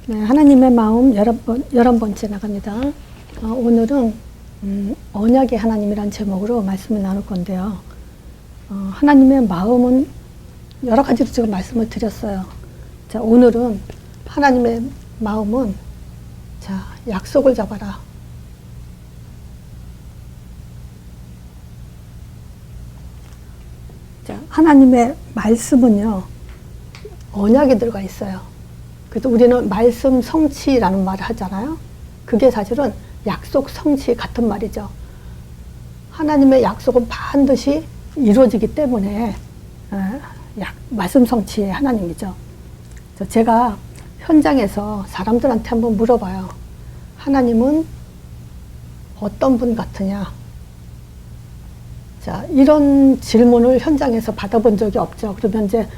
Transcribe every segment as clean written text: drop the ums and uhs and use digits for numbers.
네, 하나님의 마음 11번째 나갑니다. 오늘은 언약의 하나님이란 제목으로 말씀을 나눌 건데요. 하나님의 마음은 여러 가지로 지금 말씀을 드렸어요. 자, 오늘은 하나님의 마음은 자, 약속을 잡아라. 자, 하나님의 말씀은요, 언약이 들어가 있어요. 그래서 우리는 말씀 성취라는 말을 하잖아요. 그게 사실은 약속 성취 같은 말이죠. 하나님의 약속은 반드시 이루어지기 때문에 말씀 성취의 하나님이죠. 제가 현장에서 사람들한테 한번 물어봐요. 하나님은 어떤 분 같으냐? 자, 이런 질문을 현장에서 받아본 적이 없죠. 그러면 이제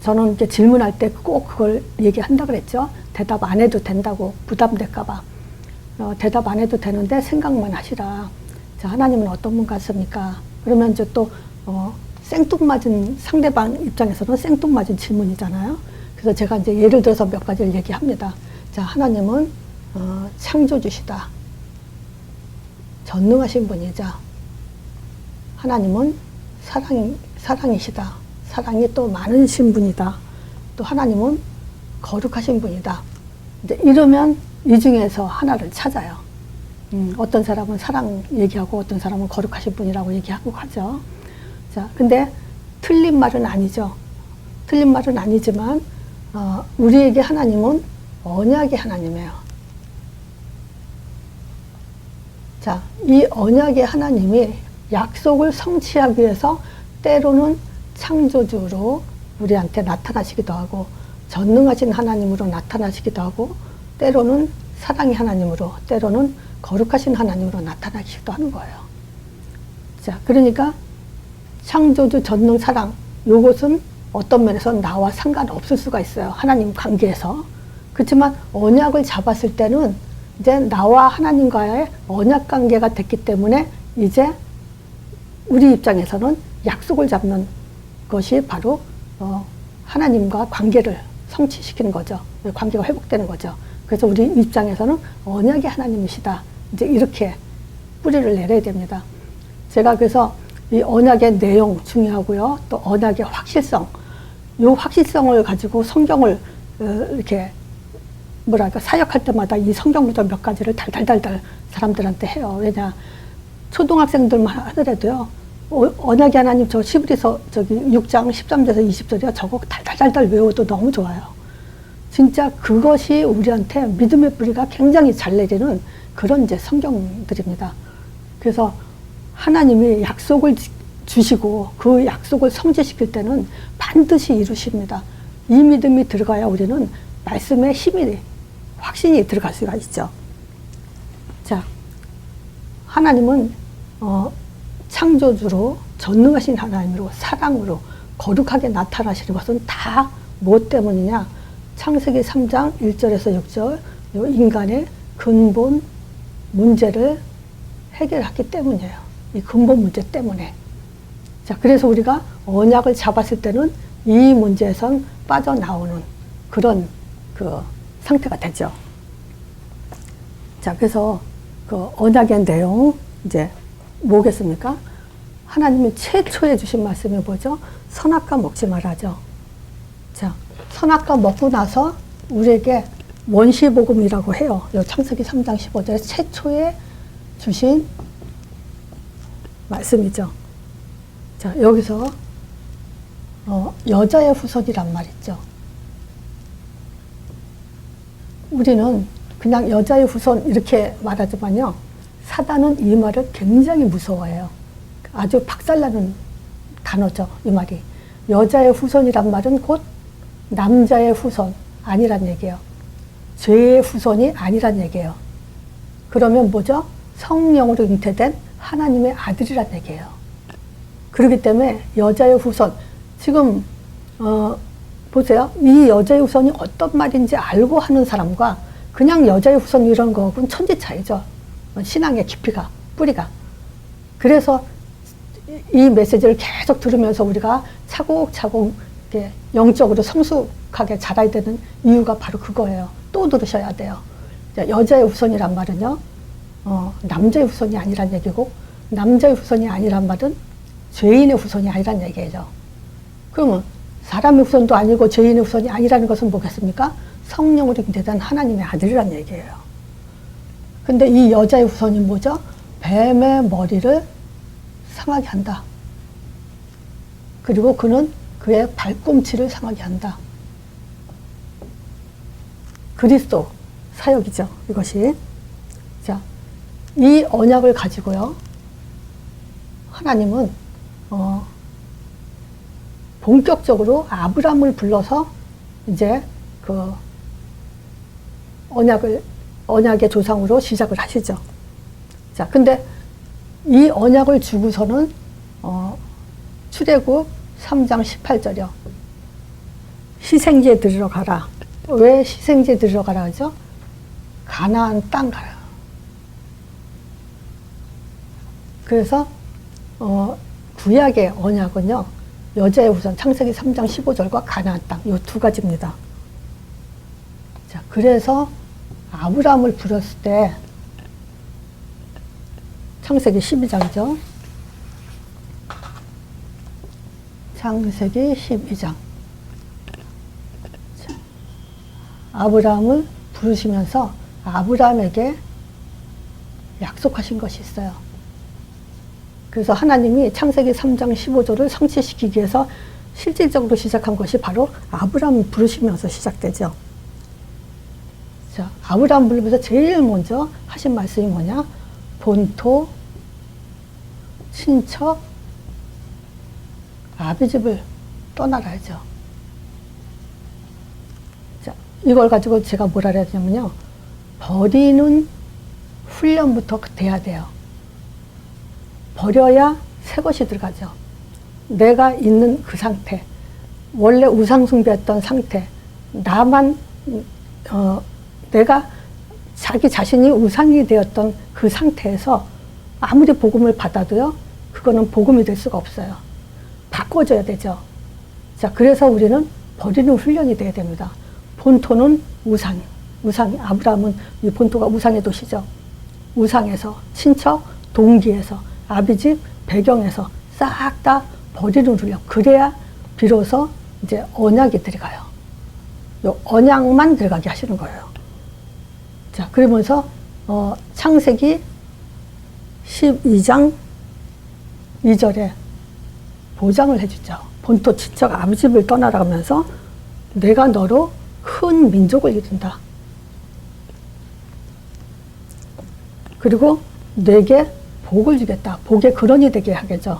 저는 이렇게 질문할 때 꼭 그걸 얘기한다 그랬죠. 대답 안 해도 된다고 부담될까봐. 대답 안 해도 되는데 생각만 하시라. 자, 하나님은 어떤 분 같습니까? 그러면 이제 또 생뚱맞은 상대방 입장에서는 생뚱맞은 질문이잖아요. 그래서 제가 이제 예를 들어서 몇 가지를 얘기합니다. 자, 하나님은 창조주시다. 전능하신 분이자. 하나님은 사랑이시다. 사랑이 또 많으신 분이다. 또 하나님은 거룩하신 분이다. 이제 이러면 이 중에서 하나를 찾아요. 어떤 사람은 사랑 얘기하고 어떤 사람은 거룩하신 분이라고 얘기하고 하죠. 자, 근데 틀린 말은 아니죠. 틀린 말은 아니지만 우리에게 하나님은 언약의 하나님이에요. 자, 이 언약의 하나님이 약속을 성취하기 위해서 때로는 창조주로 우리한테 나타나시기도 하고 전능하신 하나님으로 나타나시기도 하고 때로는 사랑의 하나님으로 때로는 거룩하신 하나님으로 나타나시기도 하는 거예요. 자, 그러니까 창조주 전능 사랑 요것은 어떤 면에서 나와 상관없을 수가 있어요. 하나님 관계에서. 그렇지만 언약을 잡았을 때는 이제 나와 하나님과의 언약 관계가 됐기 때문에 이제 우리 입장에서는 약속을 잡는 것이 바로 하나님과 관계를 성취시키는 거죠. 관계가 회복되는 거죠. 그래서 우리 입장에서는 언약의 하나님이시다. 이제 이렇게 뿌리를 내려야 됩니다. 제가 그래서 이 언약의 내용 중요하고요. 또 언약의 확실성. 이 확실성을 가지고 성경을 이렇게 뭐랄까 사역할 때마다 이 성경부터 몇 가지를 달달달달 사람들한테 해요. 왜냐 초등학생들만 하더라도요. 언약의 하나님 저 히브리서 저기 6장 13절에서 20절이요. 저거 달달달달 외워도 너무 좋아요. 진짜 그것이 우리한테 믿음의 뿌리가 굉장히 잘 내리는 그런 이제 성경들입니다. 그래서 하나님이 약속을 주시고 그 약속을 성취시킬 때는 반드시 이루십니다. 이 믿음이 들어가야 우리는 말씀에 힘이 확신이 들어갈 수가 있죠. 자, 하나님은 창조주로 전능하신 하나님으로 사랑으로 거룩하게 나타나시는 것은 다 무엇 때문이냐? 창세기 3장 1절에서 6절 인간의 근본 문제를 해결하기 때문이에요. 이 근본 문제 때문에. 자, 그래서 우리가 언약을 잡았을 때는 이 문제에선 빠져나오는 그런 상태가 되죠. 자, 그래서 언약의 내용 이제 뭐겠습니까? 하나님이 최초에 주신 말씀이 뭐죠? 선악과 먹지 말아죠. 자, 선악과 먹고 나서 우리에게 원시복음이라고 해요. 창세기 3장 15절에 최초에 주신 말씀이죠. 자, 여기서 여자의 후손이란 말 있죠. 우리는 그냥 여자의 후손 이렇게 말하지만요. 사단은 이 말을 굉장히 무서워해요. 아주 박살나는 단어죠, 이 말이. 여자의 후손이란 말은 곧 남자의 후손 아니란 얘기예요. 죄의 후손이 아니란 얘기예요. 그러면 뭐죠? 성령으로 잉태된 하나님의 아들이란 얘기예요. 그렇기 때문에 여자의 후손, 지금 보세요. 이 여자의 후손이 어떤 말인지 알고 하는 사람과 그냥 여자의 후손 이런 거하고는 천지 차이죠. 신앙의 깊이가, 뿌리가. 그래서 이 메시지를 계속 들으면서 우리가 차곡차곡 영적으로 행복하게 자라야 되는 이유가 바로 그거예요. 또 들으셔야 돼요. 여자의 후손이란 말은요, 남자의 후손이 아니란 얘기고, 남자의 후손이 아니란 말은 죄인의 후손이 아니란 얘기예요. 그러면 사람의 후손도 아니고 죄인의 후손이 아니라는 것은 뭐겠습니까? 성령으로 잉태된 하나님의 아들이란 얘기예요. 근데 이 여자의 후손이 뭐죠? 뱀의 머리를 상하게 한다. 그리고 그는 그의 발꿈치를 상하게 한다. 그리스도 사역이죠, 이것이. 자, 이 언약을 가지고요, 하나님은 본격적으로 아브라함을 불러서 이제 그 언약의 조상으로 시작을 하시죠. 자, 근데 이 언약을 주고서는 출애굽 3장 18절이요. 희생제 드리러 가라. 왜 희생제 드리러 가라 하죠? 가나안 땅 가라. 그래서 구약의 언약은요, 여자의 후손 창세기 3장 15절과 가나안 땅 이 두 가지입니다. 자, 그래서 아브라함을 불렀을 때 창세기 12장이죠. 창세기 12장. 자, 아브라함을 부르시면서 아브라함에게 약속하신 것이 있어요. 그래서 하나님이 창세기 3장 15절을 성취시키기 위해서 실질적으로 시작한 것이 바로 아브라함을 부르시면서 시작되죠. 자, 아브라함 부르면서 제일 먼저 하신 말씀이 뭐냐? 본토, 친척, 아비집을 떠나라죠. 자, 이걸 가지고 제가 뭐라 해야 되냐면요, 버리는 훈련부터 돼야 돼요. 버려야 새 것이 들어가죠. 내가 있는 그 상태, 원래 우상숭배했던 상태, 나만 내가 자기 자신이 우상이 되었던 그 상태에서 아무리 복음을 받아도요, 그거는 복음이 될 수가 없어요. 바꿔줘야 되죠. 자, 그래서 우리는 버리는 훈련이 돼야 됩니다. 본토는 우상이 아브라함은 이 본토가 우상의 도시죠. 우상에서, 친척, 동기에서, 아비집, 배경에서 싹 다 버리는 훈련. 그래야 비로소 이제 언약이 들어가요. 요 언약만 들어가게 하시는 거예요. 자, 그러면서 창세기 12장 2절에 보장을 해주죠. 본토 친척 아비집을 떠나라면서 내가 너로 큰 민족을 이룬다. 그리고 내게 복을 주겠다. 복의 근원이 되게 하겠죠.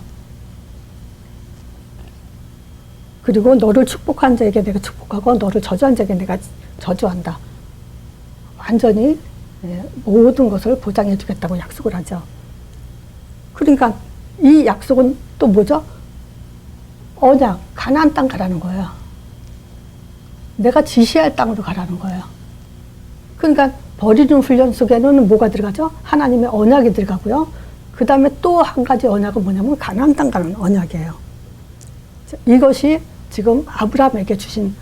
그리고 너를 축복한 자에게 내가 축복하고 너를 저주한 자에게 내가 저주한다. 완전히 모든 것을 보장해 주겠다고 약속을 하죠. 그러니까 이 약속은 또 뭐죠? 언약, 가나안 땅 가라는 거예요. 내가 지시할 땅으로 가라는 거예요. 그러니까 버리는 훈련 속에는 뭐가 들어가죠? 하나님의 언약이 들어가고요. 그 다음에 또 한 가지 언약은 뭐냐면 가나안 땅 가는 언약이에요. 이것이 지금 아브라함에게 주신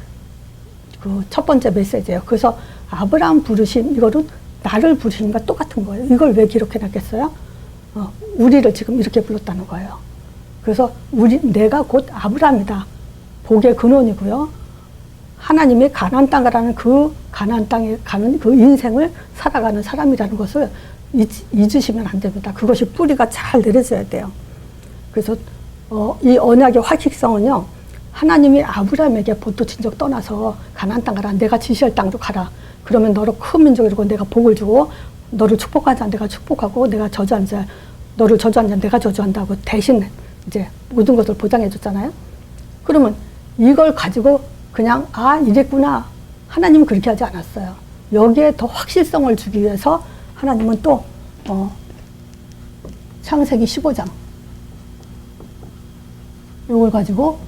그 첫 번째 메시지예요. 그래서 아브라함 부르심, 이거는 나를 부르심과 똑같은 거예요. 이걸 왜 기록해 놨겠어요? 우리를 지금 이렇게 불렀다는 거예요. 그래서 내가 곧 아브라함이다. 복의 근원이고요. 하나님이 가나안 땅 가라는 그 가나안 땅에 가는 그 인생을 살아가는 사람이라는 것을 잊으시면 안 됩니다. 그것이 뿌리가 잘 내려져야 돼요. 그래서 이 언약의 확실성은요, 하나님이 아브라함에게 본토 친척 떠나서 가나안 땅 가라. 내가 지시할 땅으로 가라. 그러면 너를 큰 민족이고 내가 복을 주고 너를 축복한 자 내가 축복하고 내가 저주한 자 너를 저주한 자 내가 저주한다고 대신 이제 모든 것을 보장해 줬잖아요. 그러면 이걸 가지고 그냥 이랬구나. 하나님은 그렇게 하지 않았어요. 여기에 더 확실성을 주기 위해서 하나님은 또 창세기 15장 이걸 가지고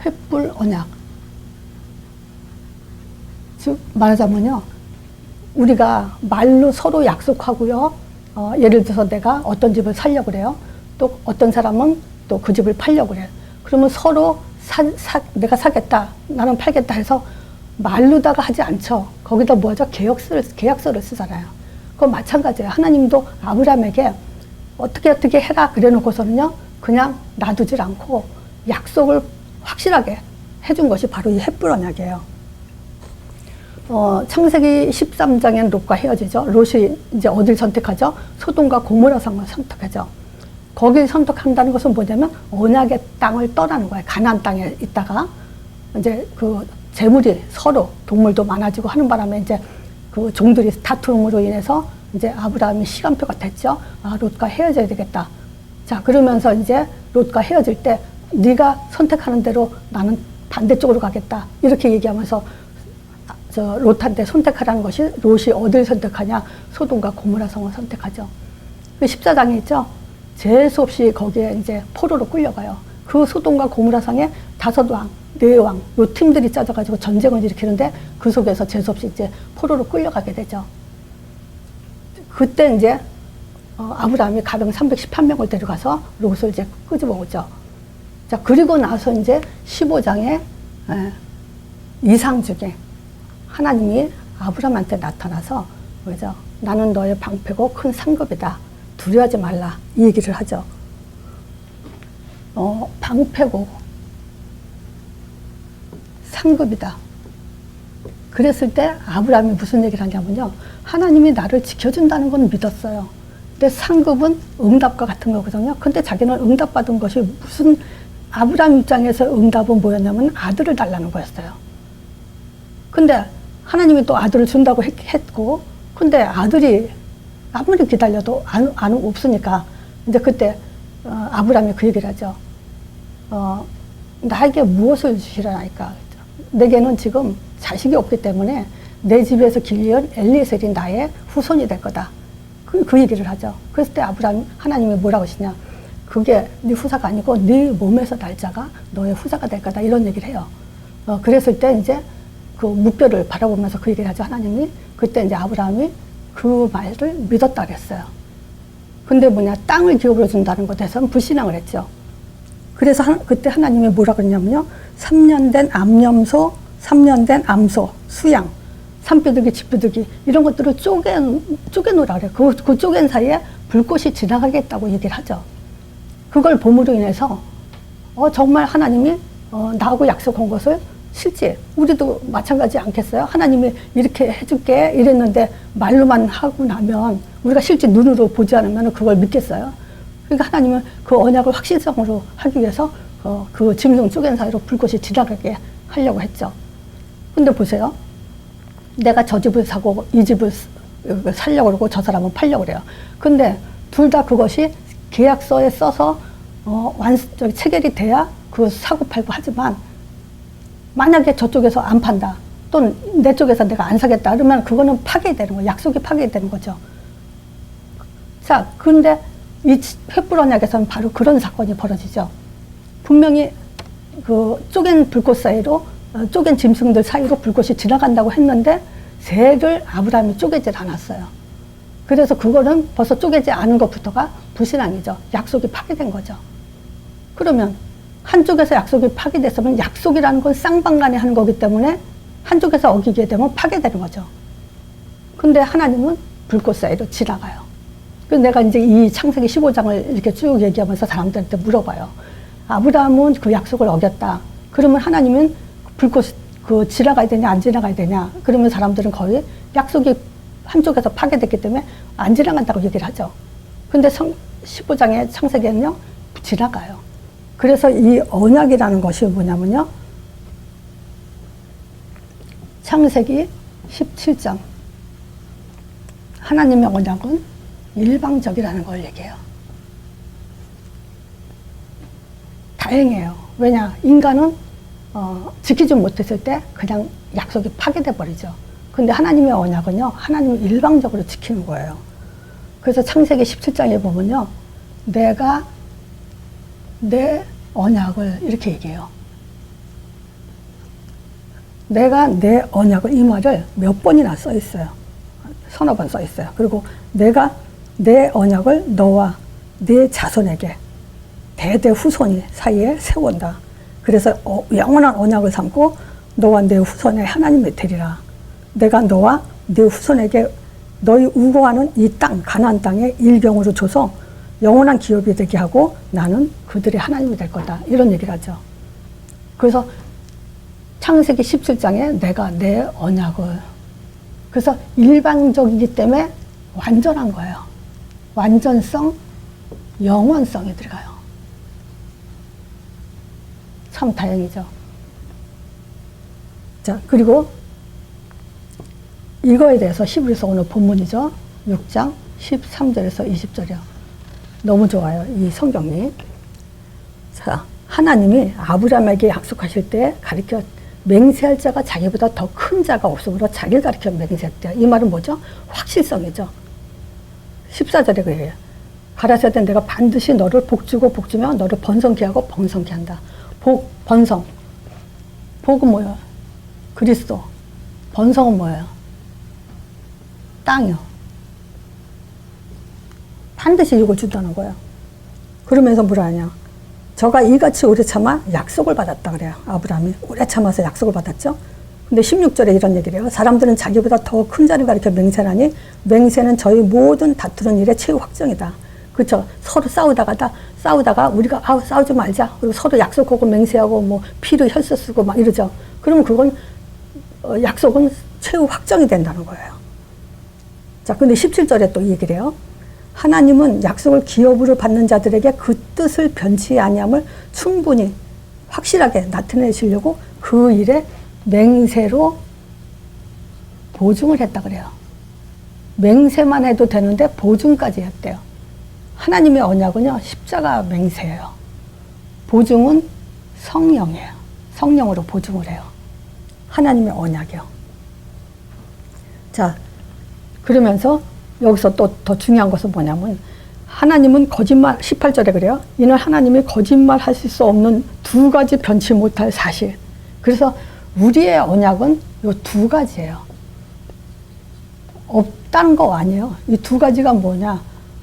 횃불 언약, 즉 말하자면요, 우리가 말로 서로 약속하고요, 예를 들어서 내가 어떤 집을 살려고 그래요. 또 어떤 사람은 또 그 집을 팔려고 그래요. 그러면 서로 내가 사겠다, 나는 팔겠다 해서 말로다가 하지 않죠. 거기다 뭐죠? 계약서를 쓰잖아요. 그건 마찬가지예요. 하나님도 아브라함에게 어떻게 해라 그래 놓고서는요, 그냥 놔두질 않고 약속을 확실하게 해준 것이 바로 이 헷불 언약이에요. 창세기 13장엔 롯과 헤어지죠. 롯이 이제 어딜 선택하죠? 소돔과 고모라 성을 선택하죠. 거길 선택한다는 것은 뭐냐면 언약의 땅을 떠나는 거예요. 가나안 땅에 있다가 이제 그 재물이 서로 동물도 많아지고 하는 바람에 이제 그 종들이 다툼으로 인해서 이제 아브라함이 시간표가 됐죠. 아, 롯과 헤어져야 되겠다. 자, 그러면서 이제 롯과 헤어질 때 네가 선택하는 대로 나는 반대쪽으로 가겠다. 이렇게 얘기하면서 저 롯한테 선택하라는 것이, 롯이 어딜 선택하냐? 소돔과 고모라 성을 선택하죠. 그 14장에 있죠. 재수 없이 거기에 이제 포로로 끌려가요. 그 소돔과 고모라 성에 5왕, 4왕, 요 팀들이 짜져가지고 전쟁을 일으키는데 그 속에서 재수 없이 이제 포로로 끌려가게 되죠. 그때 이제 아브라함이 가병 318명을 데려가서 롯을 이제 끄집어 오죠. 자, 그리고 나서 이제 15장에 이상 중에 하나님이 아브라함한테 나타나서 그죠? 나는 너의 방패고 큰 상급이다. 두려워하지 말라. 이 얘기를 하죠. 방패고 상급이다. 그랬을 때 아브라함이 무슨 얘기를 하냐면요. 하나님이 나를 지켜준다는 건 믿었어요. 근데 상급은 응답과 같은 거거든요. 근데 자기는 응답받은 것이 무슨, 아브라함 입장에서 응답은 뭐였냐면 아들을 달라는 거였어요. 근데 하나님이 또 아들을 준다고 했고, 근데 아들이 아무리 기다려도 없으니까 이제 그때 아브라함이 그 얘기를 하죠. 나에게 무엇을 주시라니까. 내게는 지금 자식이 없기 때문에 내 집에서 길리언 엘리에셀이 나의 후손이 될 거다. 그 얘기를 하죠. 그랬을 때 하나님이 뭐라고 하시냐. 그게 네 후사가 아니고 네 몸에서 날 자가 너의 후사가 될 거다. 이런 얘기를 해요. 그랬을 때 이제 그 무뼈를 바라보면서 그 얘기를 하죠. 하나님이. 그때 이제 아브라함이 그 말을 믿었다 그랬어요. 근데 땅을 기업으로 준다는 것에 대해서는 불신앙을 했죠. 그래서 그때 하나님이 뭐라 그랬냐면요. 3년 된 암염소, 3년 된 암소, 수양, 산비둘기, 집비둘기 이런 것들을 쪼개놓으라 그래요. 그 쪼갠 사이에 불꽃이 지나가겠다고 얘기를 하죠. 그걸 봄으로 인해서 정말 하나님이 나하고 약속한 것을 실제 우리도 마찬가지 않겠어요? 하나님이 이렇게 해줄게 이랬는데 말로만 하고 나면 우리가 실제 눈으로 보지 않으면 그걸 믿겠어요? 그러니까 하나님은 그 언약을 확실성으로 하기 위해서 그 짐승 쪼갠 사이로 불꽃이 지나가게 하려고 했죠. 근데 보세요. 내가 저 집을 사고 이 집을 살려고 그러고 저 사람은 팔려고 그래요. 근데 둘 다 그것이 계약서에 써서 체결이 돼야 그 사고 팔고 하지만 만약에 저쪽에서 안 판다 또는 내 쪽에서 내가 안 사겠다 그러면 그거는 파괴되는 거예요. 약속이 파괴되는 거죠. 자, 그런데 이 횃불 언약에서는 바로 그런 사건이 벌어지죠. 분명히 그 쪼갠 불꽃 사이로 쪼갠 짐승들 사이로 불꽃이 지나간다고 했는데 새를 아브라함이 쪼개질 않았어요. 그래서 그거는 벌써 쪼개지 않은 것부터가 불신앙이죠. 약속이 파괴된 거죠. 그러면 한쪽에서 약속이 파괴됐으면 약속이라는 건 쌍방간에 하는 거기 때문에 한쪽에서 어기게 되면 파괴되는 거죠. 근데 하나님은 불꽃 사이로 지나가요. 그래서 내가 이제 이 창세기 15장을 이렇게 쭉 얘기하면서 사람들한테 물어봐요. 아브라함은 그 약속을 어겼다. 그러면 하나님은 불꽃 지나가야 되냐 안 지나가야 되냐. 그러면 사람들은 거의 약속이 한쪽에서 파괴됐기 때문에 안 지나간다고 얘기를 하죠. 근데 15장의 창세기에는요 지나가요. 그래서 이 언약이라는 것이 뭐냐면요. 창세기 17장. 하나님의 언약은 일방적이라는 걸 얘기해요. 다행이에요. 왜냐? 인간은 지키지 못했을 때 그냥 약속이 파괴돼 버리죠. 근데 하나님의 언약은요. 하나님이 일방적으로 지키는 거예요. 그래서 창세기 17장에 보면요. 내가 내 언약을 이렇게 얘기해요. 내가 내 언약을 이 말을 몇 번이나 써 있어요. 서너 번 써 있어요. 그리고 내가 내 언약을 너와 네 자손에게 대대 후손이 사이에 세운다. 그래서 영원한 언약을 삼고 너와 내 후손의 하나님이 되리라. 내가 너와 네 후손에게 너희 우거하는 이 땅, 가나안 땅에 일경으로 줘서 영원한 기업이 되게 하고 나는 그들의 하나님이 될 거다. 이런 얘기를 하죠. 그래서 창세기 17장에 내가 내 언약을, 그래서 일방적이기 때문에 완전한 거예요. 완전성, 영원성이 들어가요. 참 다행이죠. 자, 그리고 이거에 대해서 히브리서 오늘 본문이죠. 6장 13절에서 20절이요. 너무 좋아요, 이 성경이. 자, 하나님이 아브라함에게 약속하실 때 가르쳐 맹세할 자가 자기보다 더 큰 자가 없으므로 자기를 가르쳐 맹세했대요. 이 말은 뭐죠? 확실성이죠. 14절에 그래요. 가라사대 내가 반드시 너를 복주고 복주며 너를 번성케 하고 번성케 한다. 복, 번성. 복은 뭐예요? 그리스도. 번성은 뭐예요? 땅이요. 반드시 이걸 준다는 거예요. 그러면서 뭐라 하냐? 저가 이같이 오래 참아 약속을 받았다 그래요. 아브라함이 오래 참아서 약속을 받았죠. 근데 16절에 이런 얘기를 해요. 사람들은 자기보다 더 큰 자를 가리켜 맹세하니 맹세는 저희 모든 다투는 일의 최후 확정이다. 그렇죠. 서로 싸우다가 우리가 싸우지 말자. 그리고 서로 약속하고 맹세하고 뭐 피로 혈세 쓰고 막 이러죠. 그러면 그건 약속은 최후 확정이 된다는 거예요. 자, 근데 17절에 또 얘기를 해요. 하나님은 약속을 기업으로 받는 자들에게 그 뜻을 변치 아니함을 충분히 확실하게 나타내시려고 그 일에 맹세로 보증을 했다 그래요. 맹세만 해도 되는데 보증까지 했대요. 하나님의 언약은요, 십자가 맹세예요. 보증은 성령이에요. 성령으로 보증을 해요. 하나님의 언약이요. 자, 그러면서 여기서 또 더 중요한 것은 뭐냐면 하나님은 거짓말, 18절에 그래요. 이는 하나님이 거짓말 하실 수 없는 두 가지 변치 못할 사실. 그래서 우리의 언약은 이 두 가지예요. 없다는 거 아니에요. 이 두 가지가 뭐냐?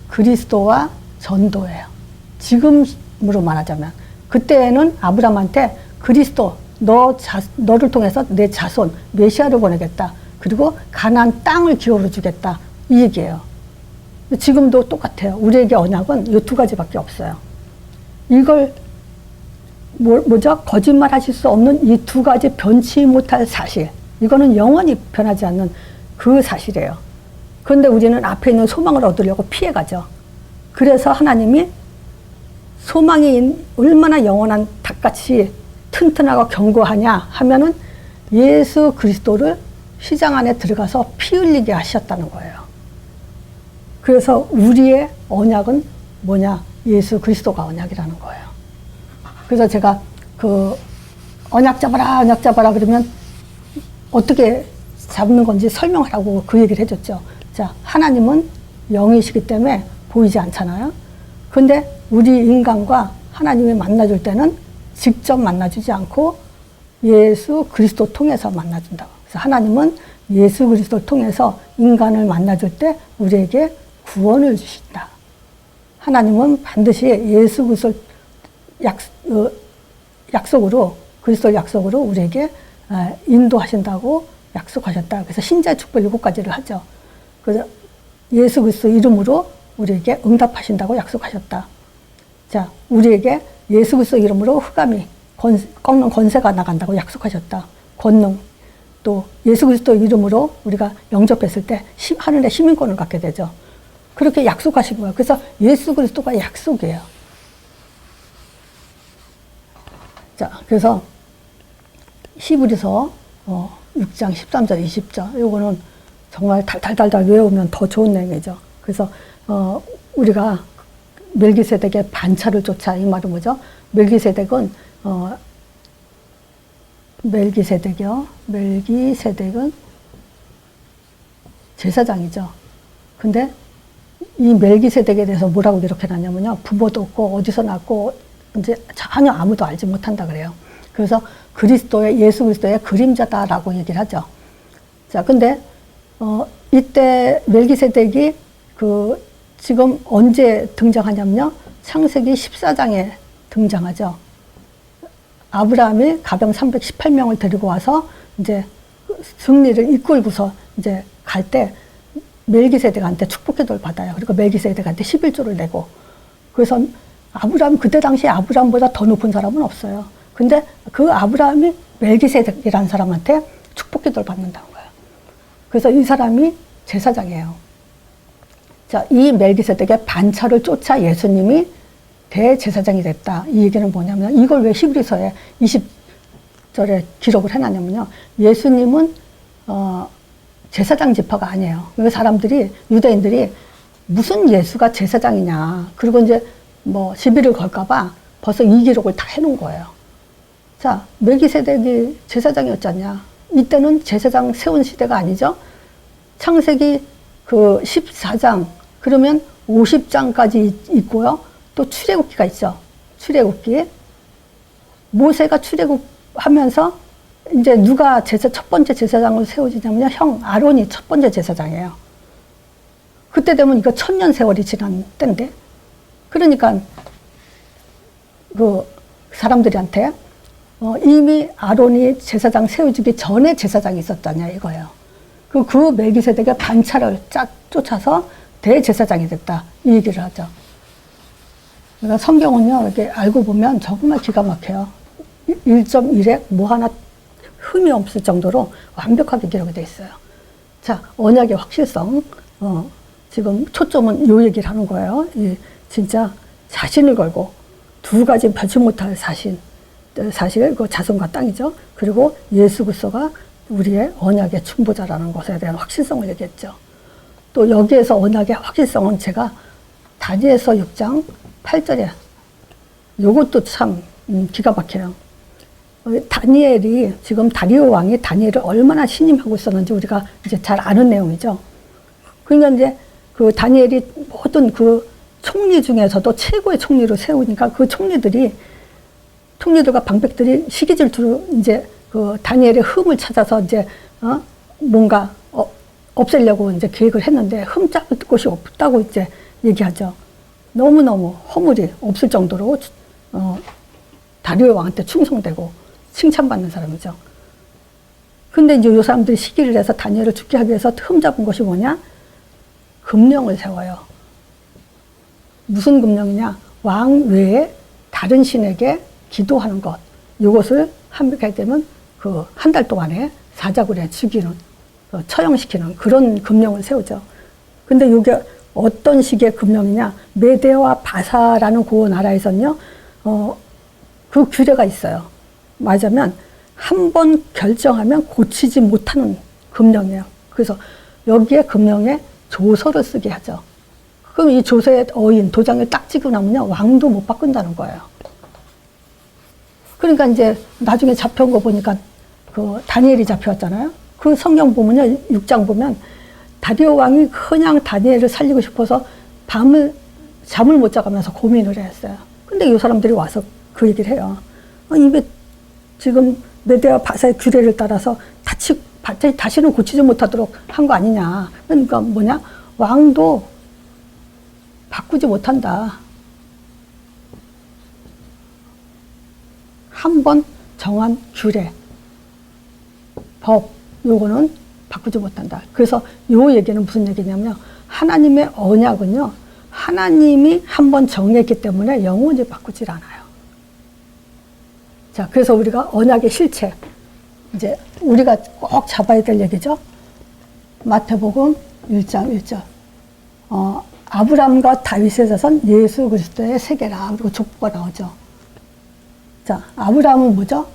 그리스도와 전도예요. 지금으로 말하자면. 그때는 아브라함한테 그리스도, 너를 통해서 내 자손, 메시아를 보내겠다. 그리고 가나안 땅을 기업으로 주겠다. 이 얘기예요. 지금도 똑같아요. 우리에게 언약은 이 두 가지밖에 없어요. 이걸 뭐죠? 거짓말 하실 수 없는 이 두 가지 변치 못할 사실. 이거는 영원히 변하지 않는 그 사실이에요. 그런데 우리는 앞에 있는 소망을 얻으려고 피해가죠. 그래서 하나님이 소망이 얼마나 영원한 닭같이 튼튼하고 견고하냐 하면은 예수 그리스도를 시장 안에 들어가서 피 흘리게 하셨다는 거예요. 그래서 우리의 언약은 뭐냐? 예수 그리스도가 언약이라는 거예요. 그래서 제가 그 언약 잡아라 그러면 어떻게 잡는 건지 설명하라고 그 얘기를 해줬죠. 자, 하나님은 영이시기 때문에 보이지 않잖아요. 근데 우리 인간과 하나님이 만나줄 때는 직접 만나주지 않고 예수 그리스도 통해서 만나준다고. 그래서 하나님은 예수 그리스도를 통해서 인간을 만나줄 때 우리에게 구원을 주신다. 하나님은 반드시 예수 그리스도 약속으로, 그리스도 약속으로 우리에게 인도하신다고 약속하셨다. 그래서 신자의 축복 7가지를 하죠. 그래서 예수 그리스도 이름으로 우리에게 응답하신다고 약속하셨다. 자, 우리에게 예수 그리스도 이름으로 흑암이 꺾는 권세가 나간다고 약속하셨다. 권능. 또 예수 그리스도 이름으로 우리가 영접했을 때 하늘의 시민권을 갖게 되죠. 그렇게 약속하신 거예요. 그래서 예수 그리스도가 약속이에요. 자, 그래서 히브리서 6장 13절 20절 요거는 정말 달달달달 외우면 더 좋은 내용이죠. 그래서 우리가 멜기세덱의 반차를 쫓아, 이 말은 뭐죠? 멜기세덱은 멜기세덱은 제사장이죠. 근데 이 멜기세덱에 대해서 뭐라고 기록해놨냐면요, 부모도 없고 어디서 낳고 이제 전혀 아무도 알지 못한다 그래요. 그래서 예수 그리스도의 그림자다라고 얘기를 하죠. 자, 근데 이때 멜기세덱이 지금 언제 등장하냐면요, 창세기 14장에 등장하죠. 아브라함이 가병 318명을 데리고 와서 이제 승리를 이끌고서 이제 갈 때 멜기세덱한테 축복기도를 받아요. 그리고 멜기세덱한테 11조를 내고. 그래서 아브라함, 그때 당시 아브라함보다 더 높은 사람은 없어요. 근데 그 아브라함이 멜기세덱이라는 사람한테 축복기도를 받는다는 거예요. 그래서 이 사람이 제사장이에요. 자, 이 멜기세덱의 반차를 쫓아 예수님이 대제사장이 됐다. 이 얘기는 뭐냐면, 이걸 왜 히브리서에 20절에 기록을 해놨냐면요. 예수님은 제사장 지파가 아니에요. 그 사람들이, 유대인들이 무슨 예수가 제사장이냐. 그리고 이제 뭐 시비를 걸까봐 벌써 이 기록을 다 해놓은 거예요. 자, 멜기세덱이 제사장이었잖냐. 이때는 제사장 세운 시대가 아니죠. 창세기 그 14장, 그러면 50장까지 있고요. 또 출애굽기가 있죠. 출애굽기. 모세가 출애굽하면서 이제 누가 첫 번째 제사장을 세워지냐면요. 형 아론이 첫 번째 제사장이에요. 그때 되면 이거 1000년 세월이 지난 때인데. 그러니까 그 사람들한테 이미 아론이 제사장 세워지기 전에 제사장이 있었다냐 이거예요. 그 멜기세덱의 반차를 쫓아서 대제사장이 됐다 이 얘기를 하죠. 그러니까 성경은요 이렇게 알고 보면 정말 기가 막혀요. 1.1에 뭐 하나 흠이 없을 정도로 완벽하게 기록이 되어 있어요. 자, 언약의 확실성. 지금 초점은 요 얘기를 하는 거예요. 진짜 자신을 걸고 두 가지 변치 못할 사실, 그 자손과 땅이죠. 그리고 예수 그리스도가 우리의 언약의 중보자라는 것에 대한 확실성을 얘기했죠. 또 여기에서 언약의 확실성은 제가 다니엘서 6장 8절에 요것도 참 기가 막혀요. 다니엘이 지금 다리오 왕이 다니엘을 얼마나 신임하고 있었는지 우리가 이제 잘 아는 내용이죠. 그러니까 이제 그 다니엘이 모든 그 총리 중에서도 최고의 총리로 세우니까 그 총리들과 방백들이 시기 질투로 이제 그 다니엘의 흠을 찾아서 이제 뭔가 없애려고 이제 계획을 했는데 흠 잡을 곳이 없다고 이제 얘기하죠. 너무너무 허물이 없을 정도로 다리오 왕한테 충성되고 칭찬받는 사람이죠. 근데 이제 이 사람들이 시기를 해서 다니엘을 죽게 하기 위해서 흠 잡은 것이 뭐냐? 금령을 세워요. 무슨 금령이냐? 왕 외에 다른 신에게 기도하는 것. 이것을 함께 되면 그 한 달 동안에 사자굴에 죽이는, 처형시키는 그런 금령을 세우죠. 근데 이게 어떤 식의 금령이냐? 메대와 바사라는 그 나라에서는요, 그 규례가 있어요. 말하자면 한 번 결정하면 고치지 못하는 금령이에요. 그래서 여기에 금령에 조서를 쓰게 하죠. 그럼 이 조서의 어인, 도장을 딱 찍고 나면요, 왕도 못 바꾼다는 거예요. 그러니까 이제 나중에 잡혀온 거 보니까 그 다니엘이 잡혀왔잖아요. 그 성경 보면요, 6장 보면 다리오 왕이 그냥 다니엘을 살리고 싶어서 잠을 못 자가면서 고민을 했어요. 근데 이 사람들이 와서 그 얘기를 해요. 입에 지금 메대와 바사의 규례를 따라서 다시는 고치지 못하도록 한 거 아니냐. 그러니까 뭐냐? 왕도 바꾸지 못한다. 한 번 정한 규례, 법, 요거는 바꾸지 못한다. 그래서 요 얘기는 무슨 얘기냐면 하나님의 언약은요, 하나님이 한 번 정했기 때문에 영원히 바꾸질 않아요. 자, 그래서 우리가 언약의 실체, 이제 우리가 꼭 잡아야 될 얘기죠. 마태복음 1장 1절. 아브람과 다윗의 자손 예수 그리스도의 세계라. 그리고 족보가 나오죠. 자, 아브람은 뭐죠?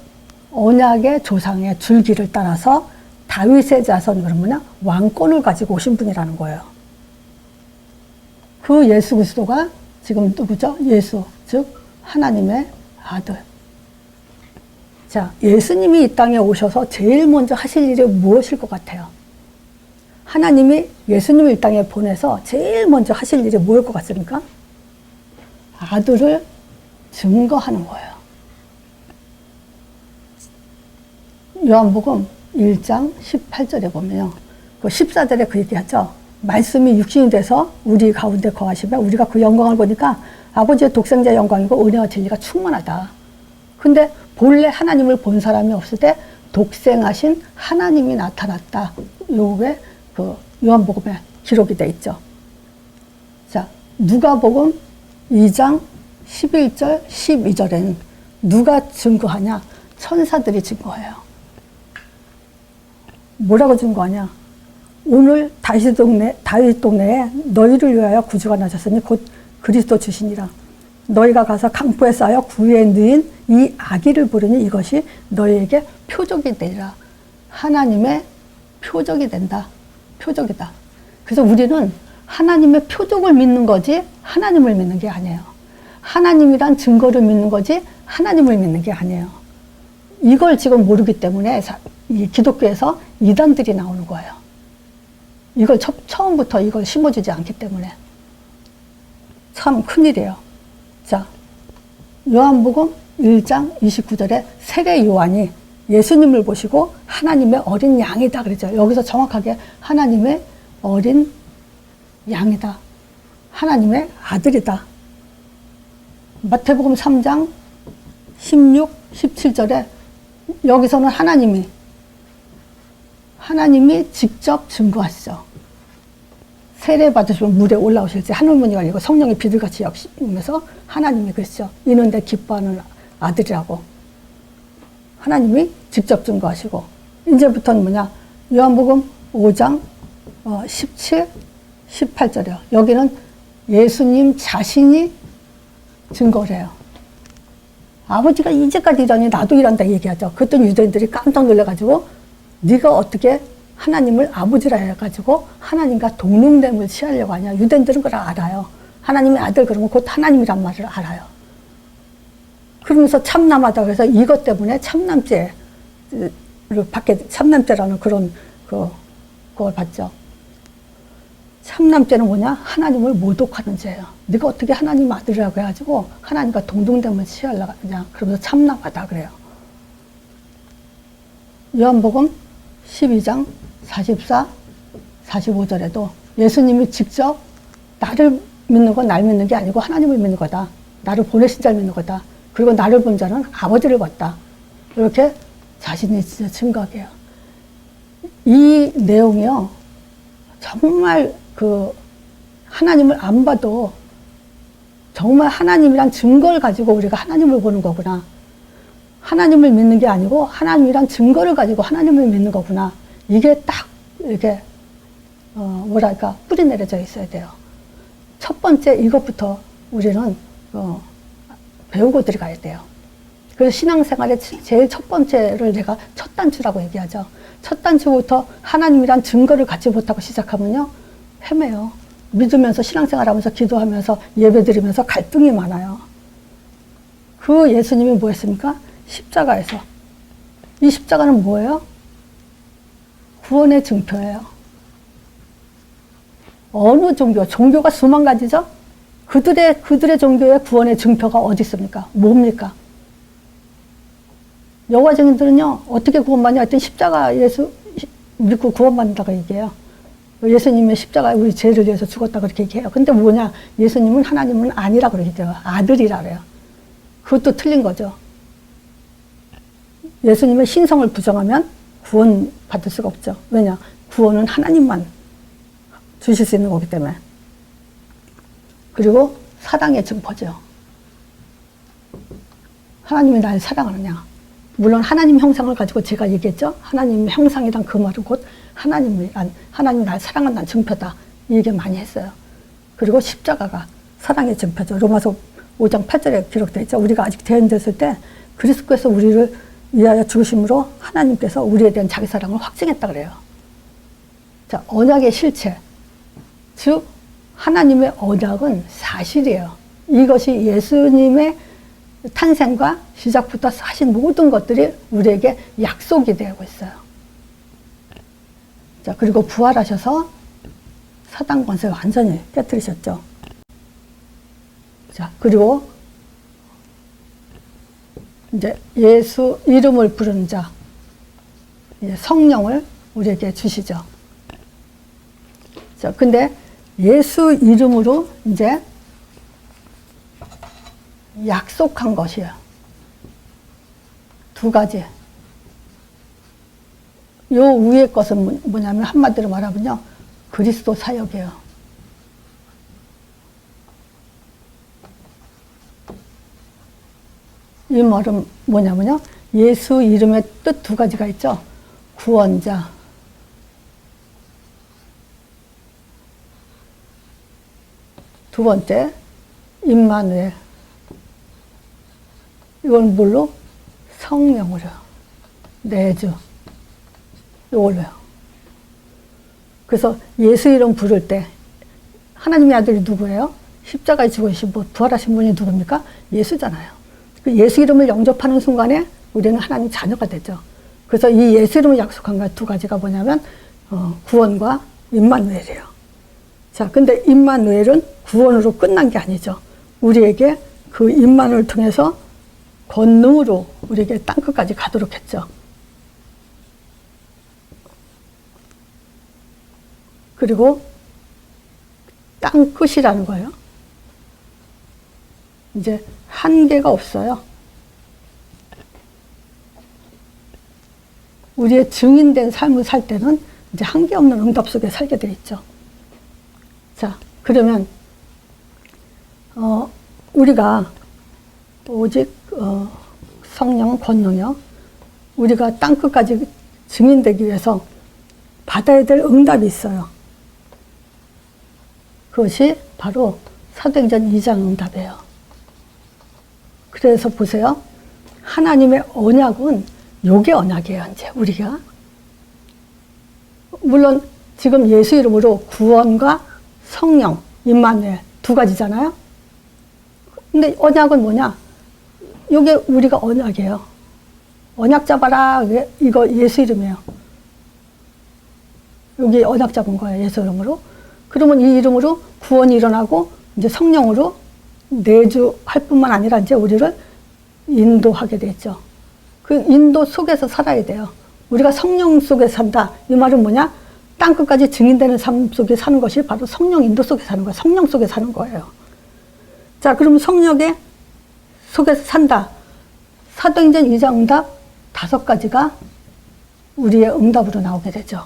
언약의 조상의 줄기를 따라서 다윗의 자손, 그러면 왕권을 가지고 오신 분이라는 거예요. 그 예수 그리스도가 지금 누구죠? 예수, 즉 하나님의 아들. 자, 예수님이 이 땅에 오셔서 제일 먼저 하실 일이 무엇일 것 같아요? 하나님이 예수님을 이 땅에 보내서 제일 먼저 하실 일이 뭐일 것 같습니까? 아들을 증거하는 거예요. 요한복음 1장 18절에 보면요. 그 14절에 그 얘기하죠. 말씀이 육신이 돼서 우리 가운데 거하시면 우리가 그 영광을 보니까 아버지의 독생자 영광이고 은혜와 진리가 충만하다. 근데 본래 하나님을 본 사람이 없을 때 독생하신 하나님이 나타났다. 요게 그 요한복음에 기록이 돼 있죠. 자, 누가복음 2장 11절, 12절에는 누가 증거하냐? 천사들이 증거해요. 뭐라고 증거하냐? 오늘 다윗 동네에 너희를 위하여 구주가 나셨으니 곧 그리스도 주시니라. 너희가 가서 강포에 쌓여 구유에 넣인 이 아기를 부르니 이것이 너희에게 표적이 되리라. 하나님의 표적이 된다. 표적이다. 그래서 우리는 하나님의 표적을 믿는 거지 하나님을 믿는 게 아니에요. 하나님이란 증거를 믿는 거지 하나님을 믿는 게 아니에요. 이걸 지금 모르기 때문에 이 기독교에서 이단들이 나오는 거예요. 이걸 처음부터 이걸 심어주지 않기 때문에 참 큰일이에요. 자, 요한복음 1장 29절에 세례 요한이 예수님을 보시고 하나님의 어린 양이다 그랬죠. 여기서 정확하게 하나님의 어린 양이다. 하나님의 아들이다. 마태복음 3장 16, 17절에 여기서는 하나님이 직접 증거하시죠. 세례 받으시면 물에 올라오실 때 하늘문이 열리고 성령이 비둘같이 역시면서 하나님이 그러시죠. 이는 내 기뻐하는 아들이라고. 하나님이 직접 증거하시고 이제부터는 뭐냐? 요한복음 5장 17, 18절이요. 여기는 예수님 자신이 증거를 해요. 아버지가 이제까지 이러니 나도 이란다 얘기하죠. 그랬더니 유대인들이 깜짝 놀라가지고 네가 어떻게 하나님을 아버지라 해가지고 하나님과 동등됨을 취하려고 하냐. 유대인들은 그걸 알아요. 하나님의 아들 그러면 곧 하나님이란 말을 알아요. 그러면서 참남하다 그래서 이것 때문에 참남죄를 받게, 참남죄라는 그런 그걸 받죠. 참남죄는 뭐냐? 하나님을 모독하는 죄예요. 네가 어떻게 하나님 아들이라고 해가지고 하나님과 동등됨을 취하려고 하냐. 그러면서 참남하다 그래요. 요한복음 12장 44, 45절에도 예수님이 직접 나를 믿는 건 날 믿는 게 아니고 하나님을 믿는 거다. 나를 보내신 자를 믿는 거다. 그리고 나를 본 자는 아버지를 봤다. 이렇게 자신이 진짜 증거해요. 이 내용이요. 정말 하나님을 안 봐도 정말 하나님이란 증거를 가지고 우리가 하나님을 보는 거구나. 하나님을 믿는 게 아니고 하나님이란 증거를 가지고 하나님을 믿는 거구나. 이게 딱 이렇게 뭐랄까 뿌리 내려져 있어야 돼요. 첫 번째 이것부터 우리는 배우고 들어가야 돼요. 그래서 신앙생활의 제일 첫 번째를 내가 첫 단추라고 얘기하죠. 첫 단추부터 하나님이란 증거를 갖지 못하고 시작하면요 헤매요. 믿으면서 신앙생활하면서 기도하면서 예배드리면서 갈등이 많아요. 그 예수님이 뭐 했습니까? 십자가에서. 이 십자가는 뭐예요? 구원의 증표예요. 어느 종교가 수만 가지죠? 그들의 종교의 구원의 증표가 어디 있습니까? 뭡니까? 여호와 증인들은요, 어떻게 구원받냐? 하여튼 십자가 예수 믿고 구원받는다고 얘기해요. 예수님의 십자가에 우리 죄를 위해서 죽었다 그렇게 얘기해요. 근데 뭐냐? 예수님은 하나님은 아니라 그러게 돼요. 아들이라 그래요. 그것도 틀린 거죠. 예수님의 신성을 부정하면 구원 받을 수가 없죠. 왜냐? 구원은 하나님만 주실 수 있는 거기 때문에. 그리고 사랑의 증거죠. 하나님이 나를 사랑하느냐. 물론 하나님 형상을 가지고 제가 얘기했죠. 하나님 형상이란 그 말은 곧 하나님이 나를 사랑한다는 증표다. 이 얘기 많이 했어요. 그리고 십자가가 사랑의 증표죠. 로마서 5장 8절에 기록되어 있죠. 우리가 아직 대언됐을 때 그리스도께서 우리를 위하여 죽으심으로 하나님께서 우리에 대한 자기 사랑을 확증했다 그래요. 자, 언약의 실체. 즉 하나님의 언약은 사실이에요. 이것이 예수님의 탄생과 시작부터 하신 모든 것들이 우리에게 약속이 되고 있어요. 자, 그리고 부활하셔서 사단 권세를 완전히 깨뜨리셨죠. 자, 그리고 이제 예수 이름을 부르는 자, 성령을 우리에게 주시죠. 자, 근데 예수 이름으로 이제 약속한 것이에요. 두 가지. 요 위에 것은 뭐냐면 한마디로 말하면요. 그리스도 사역이에요. 이 말은 뭐냐면요. 예수 이름의 뜻 두 가지가 있죠. 구원자. 두 번째, 임마누엘. 이건 뭘로? 성령으로. 내주. 이걸로요. 그래서 예수 이름 부를 때 하나님의 아들이 누구예요? 십자가에 죽으신 분, 부활하신 분이 누굽니까? 예수잖아요. 그 예수 이름을 영접하는 순간에 우리는 하나님 자녀가 되죠. 그래서 이 예수 이름을 약속한 두 가지가 뭐냐면 구원과 임마누엘이에요. 자, 근데 임마누엘은 구원으로 끝난 게 아니죠. 우리에게 그 임마누엘을 통해서 권능으로 우리에게 땅끝까지 가도록 했죠. 그리고 땅끝이라는 거예요. 이제 한계가 없어요. 우리의 증인된 삶을 살 때는 이제 한계 없는 응답 속에 살게 돼 있죠. 자, 그러면 우리가 오직 성령 권능이요. 우리가 땅끝까지 증인되기 위해서 받아야 될 응답이 있어요. 그것이 바로 사도행전 2장 응답이에요. 그래서 보세요. 하나님의 언약은 요게 언약이에요. 이제 우리가 물론 지금 예수 이름으로 구원과 성령, 임마누엘 두 가지잖아요. 근데 언약은 뭐냐? 요게 우리가 언약이에요. 언약 잡아라. 이거 예수 이름이에요. 여기 언약 잡은 거예요. 예수 이름으로. 그러면 이 이름으로 구원이 일어나고 이제 성령으로 내주할 뿐만 아니라 이제 우리를 인도하게 되죠. 그 인도 속에서 살아야 돼요. 우리가 성령 속에 산다. 이 말은 뭐냐? 땅끝까지 증인되는 삶 속에 사는 것이 바로 성령 인도 속에 사는 거예요. 성령 속에 사는 거예요. 자, 그럼 성령의 속에서 산다. 사도행전 2장 응답 5가지가 우리의 응답으로 나오게 되죠.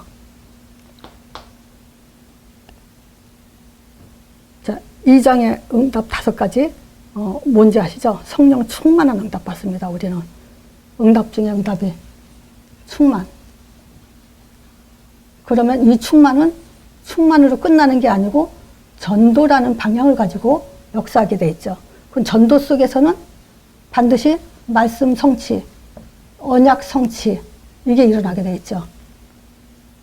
자, 2장의 응답 5가지 뭔지 아시죠? 성령 충만한 응답 받습니다. 우리는 응답 중에 응답이 충만. 그러면 이 충만은 충만으로 끝나는 게 아니고 전도라는 방향을 가지고 역사하게 돼 있죠. 그럼 전도 속에서는 반드시 말씀 성취, 언약 성취 이게 일어나게 돼 있죠.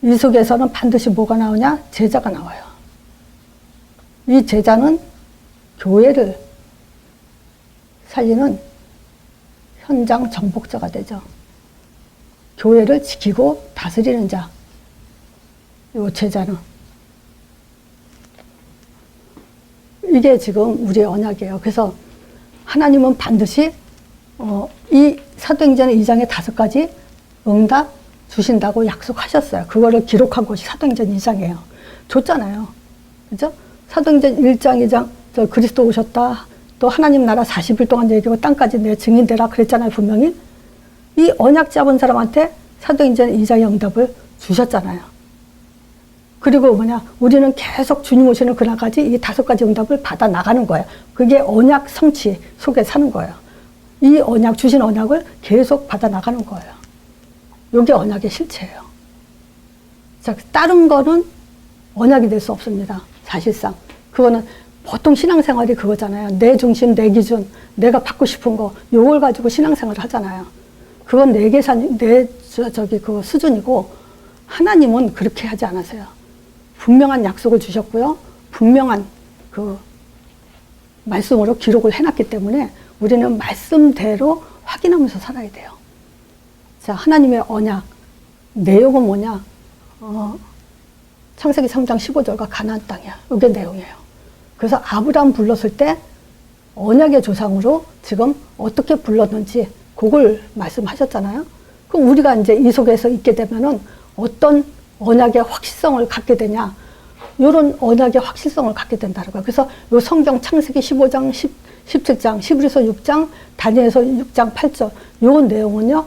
이 속에서는 반드시 뭐가 나오냐? 제자가 나와요. 이 제자는 교회를 살리는 현장 정복자가 되죠. 교회를 지키고 다스리는 자. 이 제자는. 이게 지금 우리의 언약이에요. 그래서 하나님은 반드시 이 사도행전 2장의 5가지 응답 주신다고 약속하셨어요. 그거를 기록한 것이 사도행전 2장이에요. 줬잖아요. 그죠? 사도행전 1장, 2장, 저 그리스도 오셨다. 또 하나님 나라 40일 동안 얘기하고 땅까지 내 증인되라 그랬잖아요. 분명히. 이 언약 잡은 사람한테 사도행전 2장의 응답을 주셨잖아요. 그리고 뭐냐, 우리는 계속 주님 오시는 그날까지 이 5가지 응답을 받아 나가는 거예요. 그게 언약 성취 속에 사는 거예요. 이 언약, 주신 언약을 계속 받아 나가는 거예요. 이게 언약의 실체예요. 자, 다른 거는 언약이 될 수 없습니다. 사실상. 그거는 보통 신앙생활이 그거잖아요. 내 중심, 내 기준, 내가 받고 싶은 거, 요걸 가지고 신앙생활을 하잖아요. 그건 내 계산, 그 수준이고, 하나님은 그렇게 하지 않으세요. 분명한 약속을 주셨고요. 분명한 그 말씀으로 기록을 해놨기 때문에 우리는 말씀대로 확인하면서 살아야 돼요. 자, 하나님의 언약. 내용은 뭐냐? 창세기 3장 15절과 가나안 땅이야. 이게 내용이에요. 그래서 아브라함 불렀을 때 언약의 조상으로 지금 어떻게 불렀는지 그걸 말씀하셨잖아요. 그럼 우리가 이제 이 속에서 있게 되면은 어떤 언약의 확실성을 갖게 되냐. 이런 언약의 확실성을 갖게 된다는 거예요. 그래서 이 성경 창세기 15장, 17장, 11에서 6장, 다니엘서 6장 8절 요 내용은요.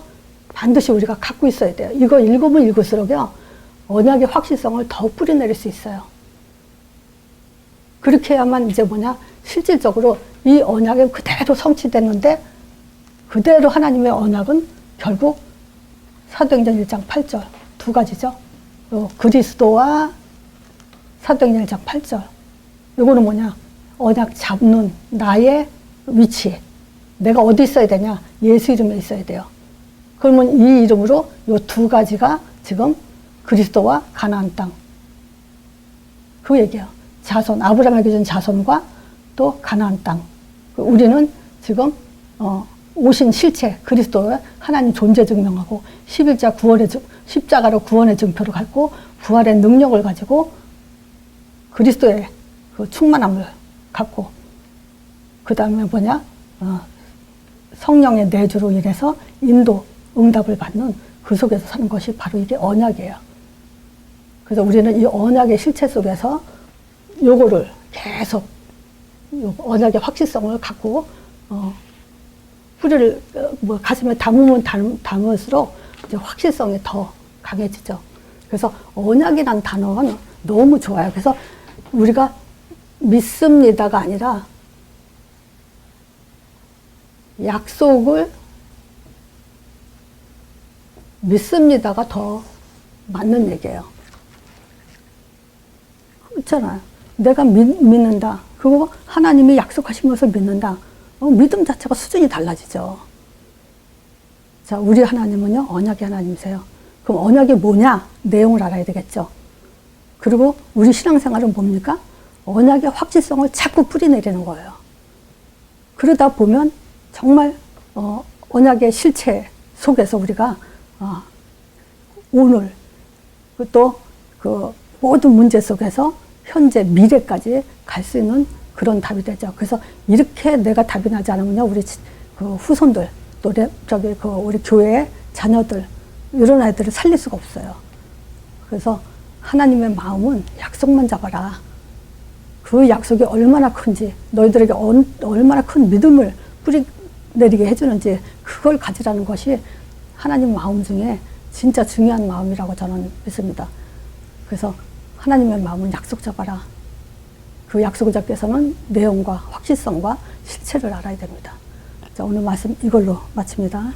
반드시 우리가 갖고 있어야 돼요. 이거 읽으면 읽을수록요, 언약의 확실성을 더 뿌리내릴 수 있어요. 그렇게 해야만 이제 뭐냐, 실질적으로 이 언약은 그대로 성취됐는데, 그대로 하나님의 언약은 결국 사도행전 1장 8절 두 가지죠. 그리스도와 사도행전 1장 8절. 이거는 뭐냐, 언약 잡는 나의 위치. 내가 어디 있어야 되냐? 예수 이름에 있어야 돼요. 그러면 이 이름으로 이 두 가지가 지금 그리스도와 가나안 땅. 그 얘기예요. 자손, 아브라함에게 준 자손과 또 가나안 땅. 우리는 지금 오신 실체, 그리스도의 하나님 존재 증명하고 십자가로 구원의 증표를 갖고 부활의 능력을 가지고 그리스도의 그 충만함을 갖고 그 다음에 뭐냐, 성령의 내주로 인해서 인도, 응답을 받는 그 속에서 사는 것이 바로 이게 언약이에요. 그래서 우리는 이 언약의 실체 속에서 요거를 계속 언약의 확실성을 갖고 뿌리를 가슴에 담으면 담을수록 이제 확실성이 더 강해지죠. 그래서 언약이란 단어는 너무 좋아요. 그래서 우리가 믿습니다가 아니라 약속을 믿습니다가 더 맞는 얘기예요. 그렇잖아요. 내가 믿는다. 그거 하나님이 약속하신 것을 믿는다. 믿음 자체가 수준이 달라지죠. 자, 우리 하나님은요, 언약의 하나님이세요. 그럼 언약이 뭐냐? 내용을 알아야 되겠죠. 그리고 우리 신앙생활은 뭡니까? 언약의 확실성을 자꾸 뿌리내리는 거예요. 그러다 보면 정말 언약의 실체 속에서 우리가 오늘 또 그 모든 문제 속에서 현재 미래까지 갈 수 있는 그런 답이 되죠. 그래서 이렇게 내가 답이 나지 않으면요, 우리 그 후손들 또 그 우리 교회의 자녀들 이런 아이들을 살릴 수가 없어요. 그래서 하나님의 마음은 약속만 잡아라. 그 약속이 얼마나 큰지, 너희들에게 얼마나 큰 믿음을 뿌리내리게 해주는지 그걸 가지라는 것이 하나님 마음 중에 진짜 중요한 마음이라고 저는 믿습니다. 그래서 하나님의 마음은 약속 잡아라. 그 약속을 잡기 위해서는 내용과 확실성과 실체를 알아야 됩니다. 자, 오늘 말씀 이걸로 마칩니다.